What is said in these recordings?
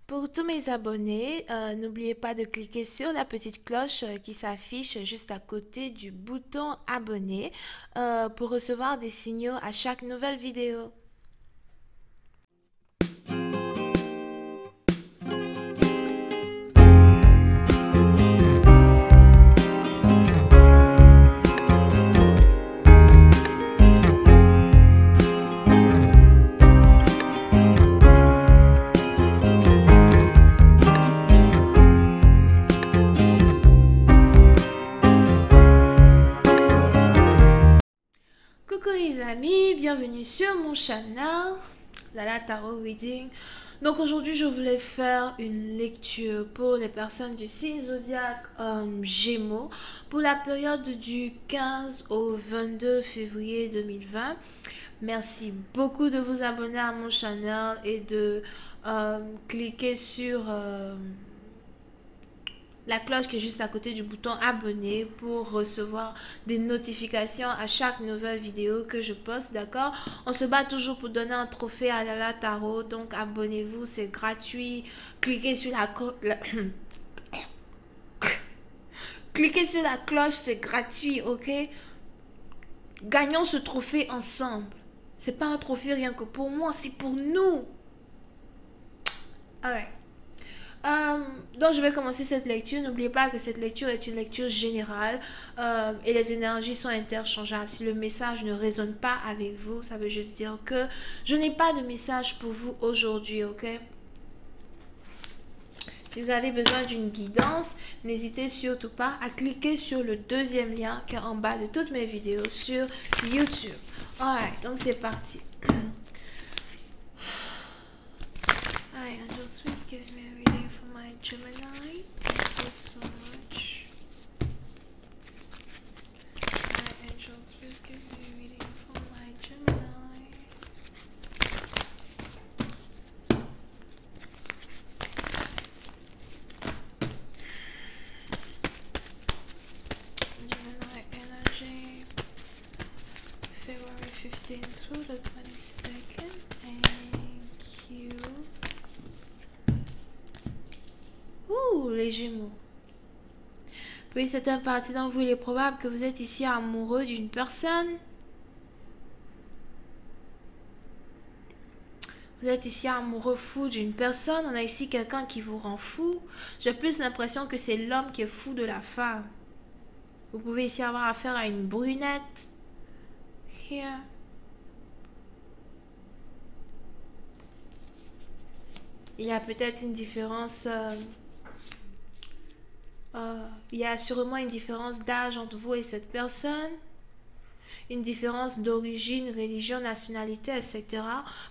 Pour tous mes abonnés, n'oubliez pas de cliquer sur la petite cloche qui s'affiche juste à côté du bouton abonner pour recevoir des signaux à chaque nouvelle vidéo. Coucou les amis, bienvenue sur mon channel, Lala Tarot Reading. Donc aujourd'hui je voulais faire une lecture pour les personnes du signe zodiaque Gémeaux pour la période du 15 au 22 février 2020. Merci beaucoup de vous abonner à mon channel et de cliquer sur la cloche qui est juste à côté du bouton abonner pour recevoir des notifications à chaque nouvelle vidéo que je poste, d'accord? On se bat toujours pour donner un trophée à Lala Tarot, donc abonnez-vous, c'est gratuit. Cliquez sur cliquez sur la cloche, c'est gratuit, ok? Gagnons ce trophée ensemble. C'est pas un trophée rien que pour moi, c'est pour nous. Alright. Donc je vais commencer cette lecture. N'oubliez pas que cette lecture est une lecture générale et les énergies sont interchangeables. Si le message ne résonne pas avec vous, ça veut juste dire que je n'ai pas de message pour vous aujourd'hui, ok? Si vous avez besoin d'une guidance, n'hésitez surtout pas à cliquer sur le deuxième lien qui est en bas de toutes mes vidéos sur YouTube. Alright, donc c'est parti. Hi, Angels, please give me a reading for my Gemini. Thank you so much. Hi, Angels, please give me a reading for my Gemini. Gemini energy, February 15th through the 22nd. Thank you. Ouh, les Gémeaux. Puis c'est un parti dans vous, il est probable que vous êtes ici amoureux d'une personne. Vous êtes ici amoureux fou d'une personne. On a ici quelqu'un qui vous rend fou. J'ai plus l'impression que c'est l'homme qui est fou de la femme. Vous pouvez ici avoir affaire à une brunette. Here. Il y a peut-être une différence... il y a sûrement une différence d'âge entre vous et cette personne. Une différence d'origine, religion, nationalité, etc.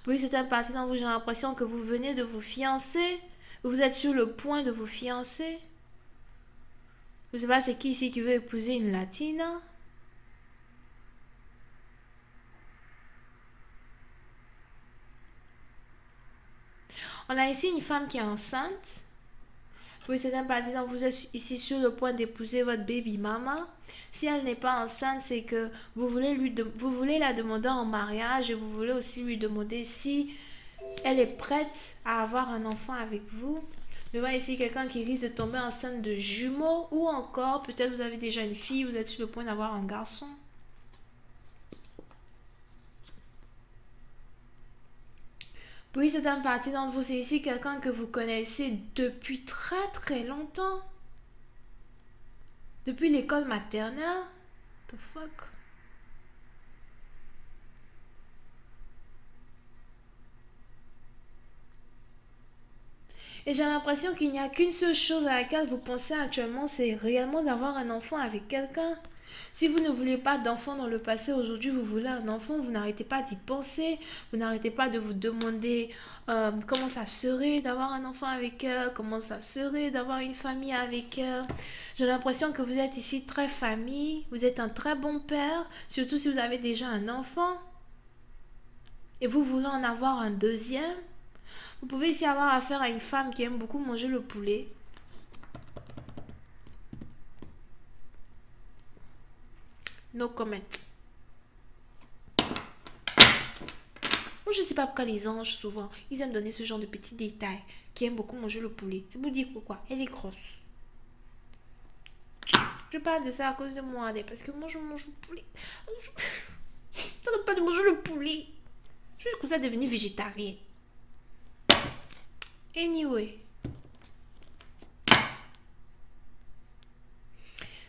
Puis c'est un parti dans vous, j'ai l'impression que vous venez de vous fiancer. Vous êtes sur le point de vous fiancer. Je ne sais pas c'est qui ici qui veut épouser une latina. On a ici une femme qui est enceinte. Oui, c'est un parti donc vous êtes ici sur le point d'épouser votre baby mama. Si elle n'est pas enceinte, c'est que vous voulez la demander en mariage et vous voulez aussi lui demander si elle est prête à avoir un enfant avec vous. Je vois ici quelqu'un qui risque de tomber enceinte de jumeaux ou encore peut-être vous avez déjà une fille, vous êtes sur le point d'avoir un garçon. Oui, c'est un parti d'entre vous. C'est ici quelqu'un que vous connaissez depuis très très longtemps. Depuis l'école maternelle. The fuck? Et j'ai l'impression qu'il n'y a qu'une seule chose à laquelle vous pensez actuellement, c'est réellement d'avoir un enfant avec quelqu'un. Si vous ne vouliez pas d'enfant dans le passé, aujourd'hui vous voulez un enfant, vous n'arrêtez pas d'y penser, vous n'arrêtez pas de vous demander comment ça serait d'avoir un enfant avec elle, comment ça serait d'avoir une famille avec elle. J'ai l'impression que vous êtes ici très famille, vous êtes un très bon père, surtout si vous avez déjà un enfant et vous voulez en avoir un deuxième. Vous pouvez ici avoir affaire à une femme qui aime beaucoup manger le poulet. No comment. je ne sais pas pourquoi les anges, souvent, ils aiment donner ce genre de petits détails, qui aiment beaucoup manger le poulet. C'est pour dire quoi? Elle est grosse. Je parle de ça à cause de moi, parce que moi, je mange le poulet. Je n'arrête pas de manger le poulet. Je suis comme ça devenue végétarienne. Anyway.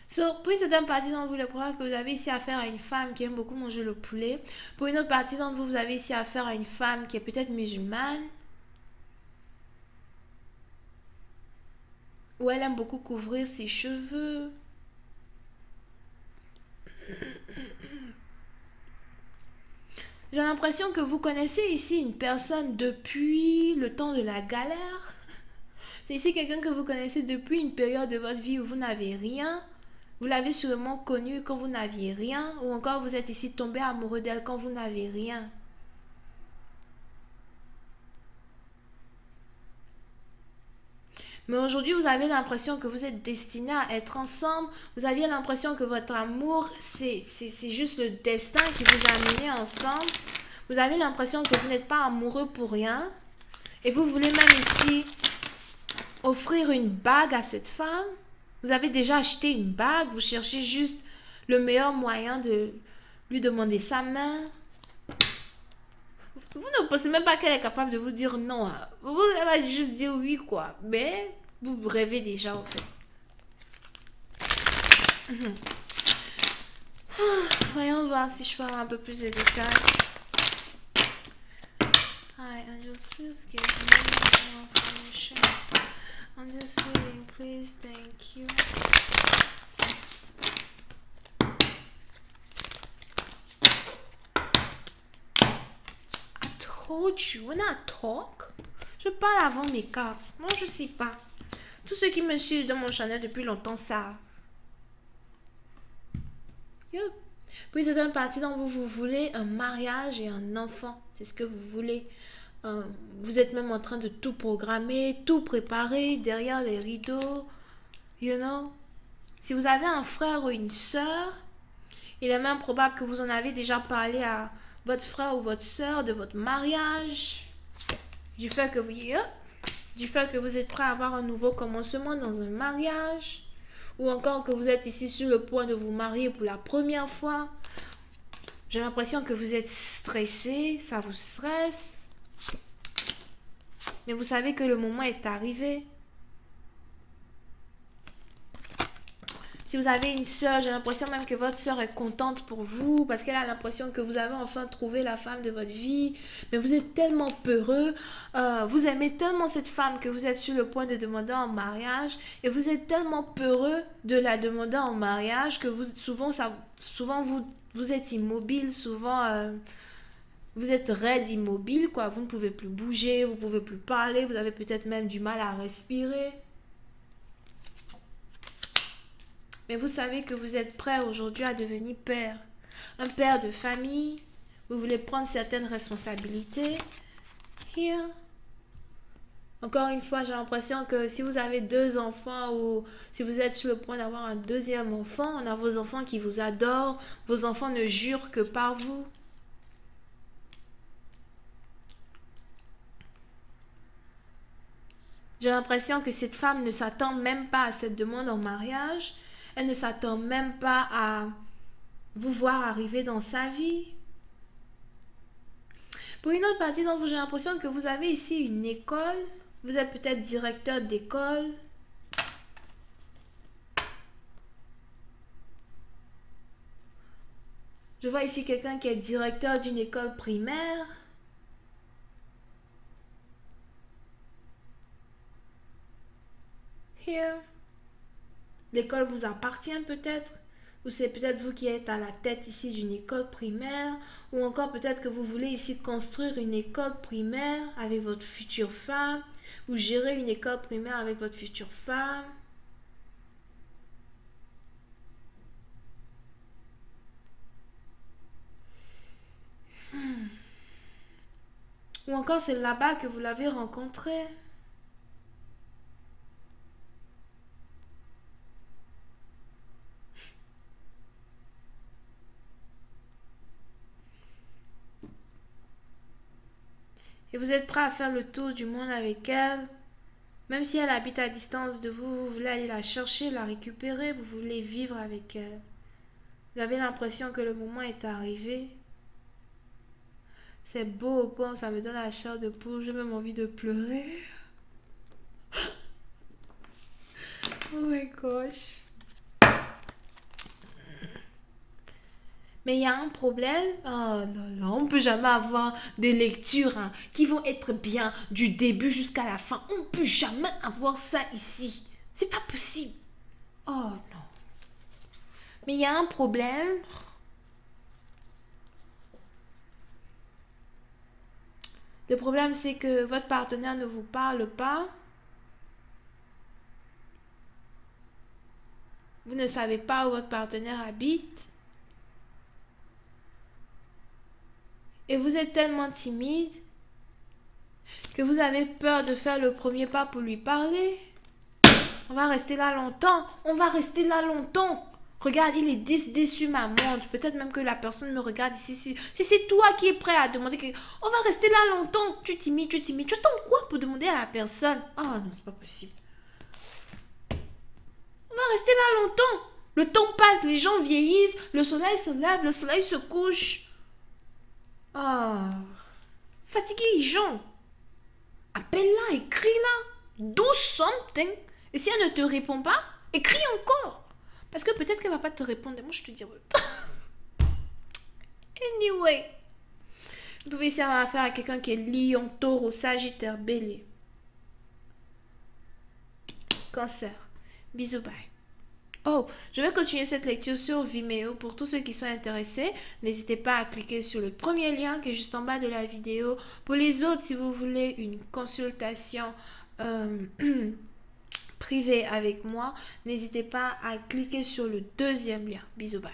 So, pour une certaine partie d'entre vous, le problème que vous avez ici affaire à une femme qui aime beaucoup manger le poulet. Pour une autre partie d'entre vous, vous avez ici affaire à une femme qui est peut-être musulmane. Ou elle aime beaucoup couvrir ses cheveux. J'ai l'impression que vous connaissez ici une personne depuis le temps de la galère. C'est ici quelqu'un que vous connaissez depuis une période de votre vie où vous n'avez rien. Vous l'avez sûrement connue quand vous n'aviez rien. Ou encore vous êtes ici tombé amoureux d'elle quand vous n'avez rien. Mais aujourd'hui, vous avez l'impression que vous êtes destinés à être ensemble. Vous aviez l'impression que votre amour, c'est juste le destin qui vous a amené ensemble. Vous avez l'impression que vous n'êtes pas amoureux pour rien. Et vous voulez même ici offrir une bague à cette femme. Vous avez déjà acheté une bague. Vous cherchez juste le meilleur moyen de lui demander sa main. Vous ne pensez même pas qu'elle est capable de vous dire non. Elle va juste dire oui, quoi. Mais vous rêvez déjà, en fait. Voyons voir si je peux avoir un peu plus de détails. Hi, Angels, please give me more information on this reading, please. Thank you. Told you when I talk. Je parle avant mes cartes. Moi, je sais pas. Tous ceux qui me suivent dans mon channel depuis longtemps savent. Yup. Puis c'est une partie dont vous voulez un mariage et un enfant. C'est ce que vous voulez. Vous êtes même en train de tout programmer, tout préparer derrière les rideaux. You know. Si vous avez un frère ou une soeur, il est même probable que vous en avez déjà parlé à votre frère ou votre soeur de votre mariage, du fait que vous êtes prêt à avoir un nouveau commencement dans un mariage, ou encore que vous êtes ici sur le point de vous marier pour la première fois. J'ai l'impression que vous êtes stressé, ça vous stresse, mais vous savez que le moment est arrivé. Si vous avez une soeur, j'ai l'impression même que votre soeur est contente pour vous parce qu'elle a l'impression que vous avez enfin trouvé la femme de votre vie. Mais vous êtes tellement peureux, vous aimez tellement cette femme que vous êtes sur le point de demander en mariage et vous êtes tellement peureux de la demander en mariage que souvent vous êtes immobile, souvent vous êtes raide, immobile, quoi. Vous ne pouvez plus bouger, vous ne pouvez plus parler, vous avez peut-être même du mal à respirer. Mais vous savez que vous êtes prêt aujourd'hui à devenir père. Un père de famille. Vous voulez prendre certaines responsabilités. Here. Encore une fois, j'ai l'impression que si vous avez 2 enfants ou si vous êtes sur le point d'avoir un 2e enfant, on a vos enfants qui vous adorent. Vos enfants ne jurent que par vous. J'ai l'impression que cette femme ne s'attend même pas à cette demande en mariage. Elle ne s'attend même pas à vous voir arriver dans sa vie. Pour une autre partie d'entre vous, j'ai l'impression que vous avez ici une école. Vous êtes peut-être directeur d'école. Je vois ici quelqu'un qui est directeur d'une école primaire. Here. L'école vous appartient peut-être, ou c'est peut-être vous qui êtes à la tête ici d'une école primaire, ou encore peut-être que vous voulez ici construire une école primaire avec votre future femme, ou gérer une école primaire avec votre future femme. Ou encore c'est là-bas que vous l'avez rencontré. Et vous êtes prêt à faire le tour du monde avec elle. Même si elle habite à distance de vous, vous voulez aller la chercher, la récupérer, vous voulez vivre avec elle. Vous avez l'impression que le moment est arrivé. C'est beau au point, ça me donne la chair de poule, j'ai même envie de pleurer. Oh my gosh. Mais il y a un problème. Oh là là, on ne peut jamais avoir des lectures qui vont être bien du début jusqu'à la fin. On ne peut jamais avoir ça ici. C'est pas possible. Oh non. Mais il y a un problème. Le problème, c'est que votre partenaire ne vous parle pas. Vous ne savez pas où votre partenaire habite. Et vous êtes tellement timide que vous avez peur de faire le premier pas pour lui parler. On va rester là longtemps. On va rester là longtemps. Regarde, il est 10 sur ma montre. Peut-être même que la personne me regarde ici. Si c'est toi qui es prêt à demander quelque chose, on va rester là longtemps. Tu es timide, tu es timide. Tu attends quoi pour demander à la personne? Oh non, c'est pas possible. On va rester là longtemps. Le temps passe, les gens vieillissent. Le soleil se lève, le soleil se couche. Oh, fatiguer les gens. Appelle-la, écris-la. Do something. Et si elle ne te répond pas, écris encore. Parce que peut-être qu'elle ne va pas te répondre. Moi, je te dis. Anyway. Vous pouvez essayer à faire à quelqu'un qui est lion, taureau, sagittaire, bélier. Cancer. Bisous, bye. Oh, je vais continuer cette lecture sur Vimeo. Pour tous ceux qui sont intéressés, n'hésitez pas à cliquer sur le premier lien qui est juste en bas de la vidéo. Pour les autres, si vous voulez une consultation privée avec moi, n'hésitez pas à cliquer sur le deuxième lien. Bisous, bye.